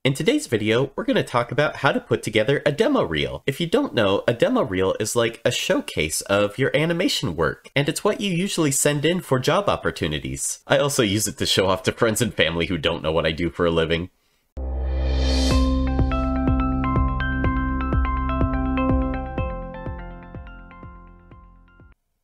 In today's video, we're going to talk about how to put together a demo reel. If you don't know, a demo reel is like a showcase of your animation work, and it's what you usually send in for job opportunities. I also use it to show off to friends and family who don't know what I do for a living.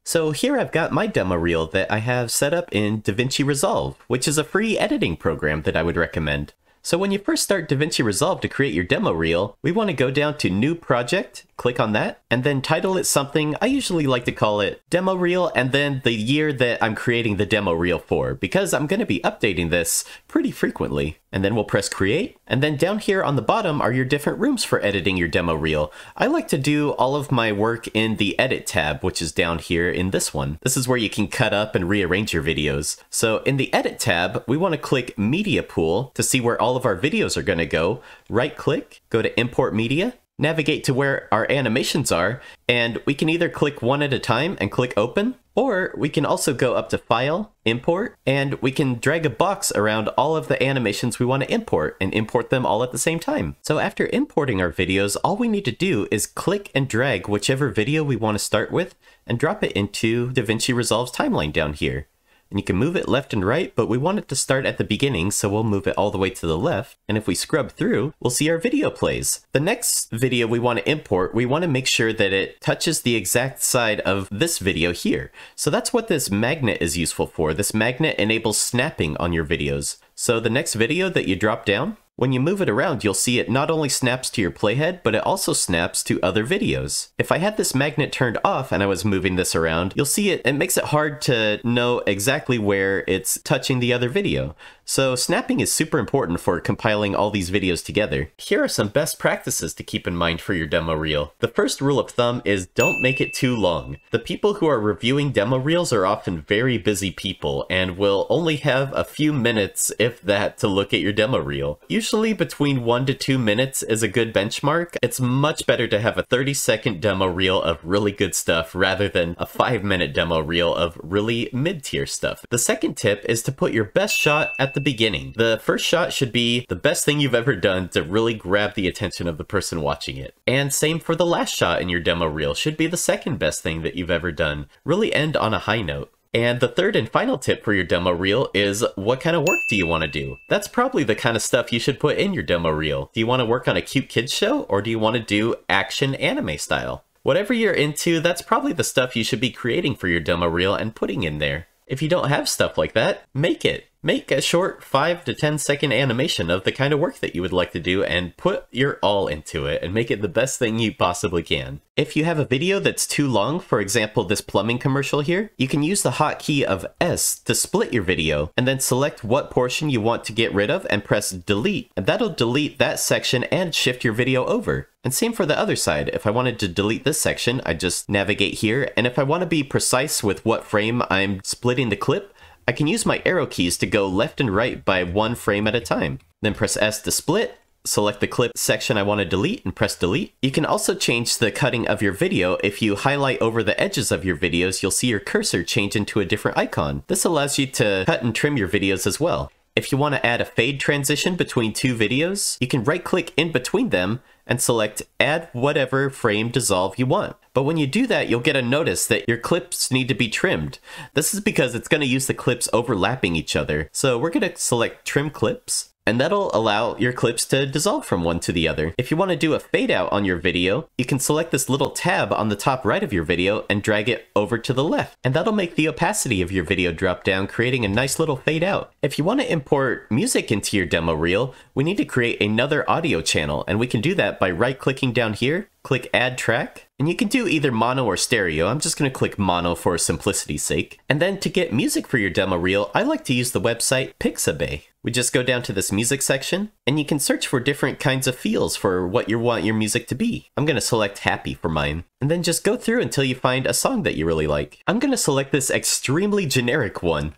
So here I've got my demo reel that I have set up in Vinci Resolve, which is a free editing program that I would recommend. So when you first start Vinci Resolve to create your demo reel, we want to go down to New Project, click on that, and then title it something. I usually like to call it Demo Reel, and then the year that I'm creating the demo reel for, because I'm going to be updating this pretty frequently. And then we'll press Create, and then down here on the bottom are your different rooms for editing your demo reel. I like to do all of my work in the Edit tab, which is down here in this one. This is where you can cut up and rearrange your videos. So in the Edit tab, we want to click Media Pool to see where all of our videos are going to go. Right click, go to Import Media, navigate to where our animations are, and we can either click one at a time and click Open, or we can also go up to File, Import, and we can drag a box around all of the animations we want to import and import them all at the same time. So after importing our videos, all we need to do is click and drag whichever video we want to start with and drop it into Vinci Resolve's timeline down here. And you can move it left and right, but we want it to start at the beginning, so we'll move it all the way to the left. And if we scrub through, we'll see our video plays. The next video we want to import, we want to make sure that it touches the exact side of this video here. So that's what this magnet is useful for. This magnet enables snapping on your videos. So the next video that you drop down, when you move it around, you'll see it not only snaps to your playhead, but it also snaps to other videos. If I had this magnet turned off and I was moving this around, you'll see it makes it hard to know exactly where it's touching the other video. So snapping is super important for compiling all these videos together. Here are some best practices to keep in mind for your demo reel. The first rule of thumb is don't make it too long. The people who are reviewing demo reels are often very busy people and will only have a few minutes, if that, to look at your demo reel. Usually between 1 to 2 minutes is a good benchmark. It's much better to have a 30-second demo reel of really good stuff rather than a 5-minute demo reel of really mid-tier stuff. The second tip is to put your best shot at the beginning. The first shot should be the best thing you've ever done to really grab the attention of the person watching it. And same for the last shot in your demo reel, should be the second best thing that you've ever done. Really end on a high note. And the third and final tip for your demo reel is what kind of work do you want to do? That's probably the kind of stuff you should put in your demo reel. Do you want to work on a cute kids show, or do you want to do action anime style? Whatever you're into, that's probably the stuff you should be creating for your demo reel and putting in there. If you don't have stuff like that, make it. Make a short 5 to 10 second animation of the kind of work that you would like to do and put your all into it and make it the best thing you possibly can. If you have a video that's too long, for example this plumbing commercial here, you can use the hotkey of S to split your video and then select what portion you want to get rid of and press delete, and that'll delete that section and shift your video over. And same for the other side. If I wanted to delete this section, I just navigate here, and if I want to be precise with what frame I'm splitting the clip, I can use my arrow keys to go left and right by 1 frame at a time. Then press S to split, select the clip section I want to delete, and press delete. You can also change the cutting of your video. If you highlight over the edges of your videos, you'll see your cursor change into a different icon. This allows you to cut and trim your videos as well. If you want to add a fade transition between 2 videos, you can right-click in between them and select Add Whatever Frame Dissolve you want. But when you do that, you'll get a notice that your clips need to be trimmed. This is because it's going to use the clips overlapping each other. So we're going to select Trim Clips, and that'll allow your clips to dissolve from one to the other. If you want to do a fade out on your video, you can select this little tab on the top right of your video and drag it over to the left. And that'll make the opacity of your video drop down, creating a nice little fade out. If you want to import music into your demo reel, we need to create another audio channel, and we can do that by right-clicking down here, click Add Track, and you can do either mono or stereo. I'm just going to click mono for simplicity's sake. And then to get music for your demo reel, I like to use the website Pixabay. We just go down to this music section, and you can search for different kinds of feels for what you want your music to be. I'm going to select happy for mine, and then just go through until you find a song that you really like. I'm going to select this extremely generic one.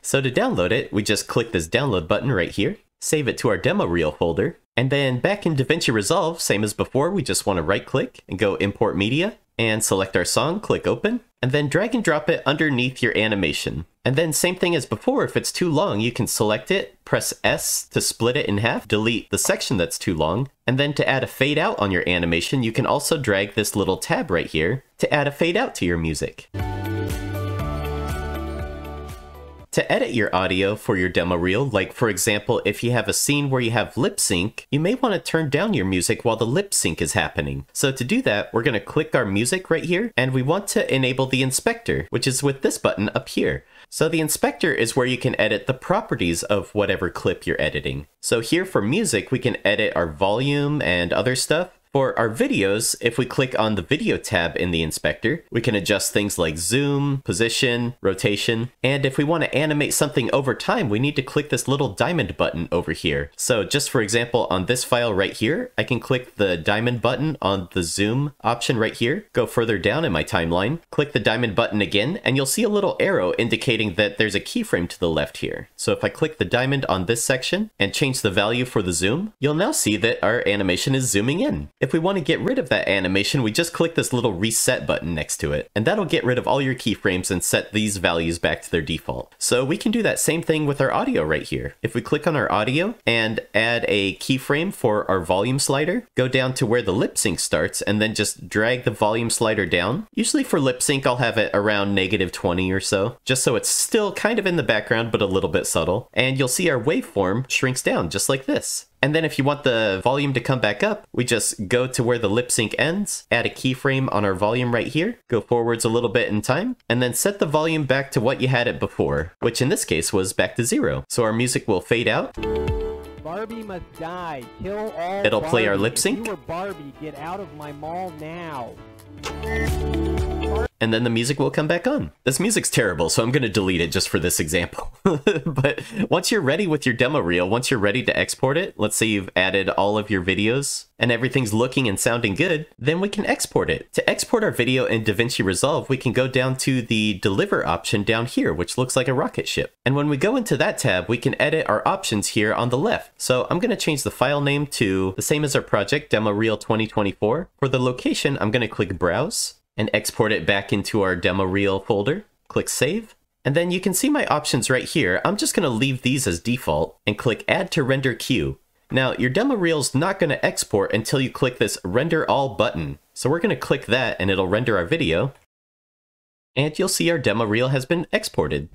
So to download it, we just click this download button right here, save it to our demo reel folder, and then back in Vinci Resolve, same as before, we just want to right click and go import media, and select our song, click open, and then drag and drop it underneath your animation. And then same thing as before, if it's too long, you can select it, press S to split it in half, delete the section that's too long, and then to add a fade out on your animation, you can also drag this little tab right here to add a fade out to your music. To edit your audio for your demo reel, like for example, if you have a scene where you have lip sync, you may want to turn down your music while the lip sync is happening. So to do that, we're going to click our music right here, and we want to enable the inspector, which is with this button up here. So the inspector is where you can edit the properties of whatever clip you're editing. So here for music, we can edit our volume and other stuff. For our videos, if we click on the video tab in the inspector, we can adjust things like zoom, position, rotation, and if we want to animate something over time, we need to click this little diamond button over here. So just for example, on this file right here, I can click the diamond button on the zoom option right here, go further down in my timeline, click the diamond button again, and you'll see a little arrow indicating that there's a keyframe to the left here. So if I click the diamond on this section and change the value for the zoom, you'll now see that our animation is zooming in. If we want to get rid of that animation, we just click this little reset button next to it, and that'll get rid of all your keyframes and set these values back to their default. So we can do that same thing with our audio right here. If we click on our audio and add a keyframe for our volume slider, go down to where the lip sync starts and then just drag the volume slider down. Usually for lip sync, I'll have it around -20 or so, just so it's still kind of in the background but a little bit subtle. And you'll see our waveform shrinks down just like this. And then if you want the volume to come back up, we just go to where the lip sync ends, add a keyframe on our volume right here, go forwards a little bit in time, and then set the volume back to what you had it before, which in this case was back to 0. So our music will fade out. Barbie must die. Kill all It'll play our lip sync. If you were Barbie, get out of my mall now. And then the music will come back on. This music's terrible, so I'm going to delete it just for this example. But once you're ready with your demo reel, once you're ready to export it, let's say you've added all of your videos and everything's looking and sounding good, then we can export it. To export our video in DaVinci Resolve, we can go down to the Deliver option down here, which looks like a rocket ship. And when we go into that tab, we can edit our options here on the left. So I'm going to change the file name to the same as our project, Demo Reel 2024. For the location, I'm going to click Browse and export it back into our demo reel folder. Click Save. And then you can see my options right here. I'm just going to leave these as default and click Add to Render Queue. Now, your demo reel's not going to export until you click this Render All button. So we're going to click that and it'll render our video. And you'll see our demo reel has been exported.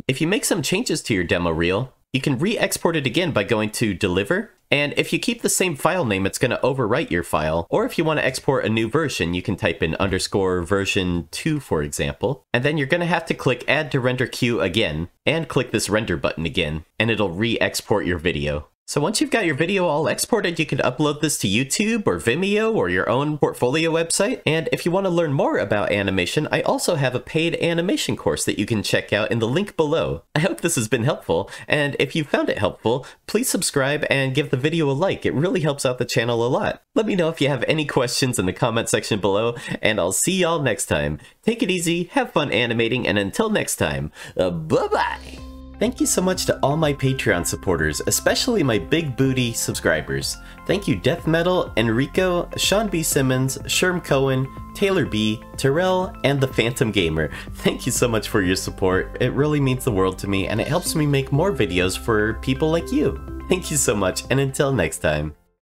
If you make some changes to your demo reel, you can re-export it again by going to Deliver. And if you keep the same file name, it's going to overwrite your file. Or if you want to export a new version, you can type in _version 2, for example. And then you're going to have to click Add to Render Queue again, and click this render button again, and it'll re-export your video. So once you've got your video all exported, you can upload this to YouTube or Vimeo or your own portfolio website. And if you want to learn more about animation, I also have a paid animation course that you can check out in the link below. I hope this has been helpful, and if you found it helpful, please subscribe and give the video a like. It really helps out the channel a lot. Let me know if you have any questions in the comment section below, and I'll see y'all next time. Take it easy, have fun animating, and until next time, bye-bye! Thank you so much to all my Patreon supporters, especially my big booty subscribers. Thank you Death Metal, Enrico, Sean B. Simmons, Sherm Cohen, Taylor B., Terrell, and the Phantom Gamer. Thank you so much for your support. It really means the world to me, and it helps me make more videos for people like you. Thank you so much, and until next time.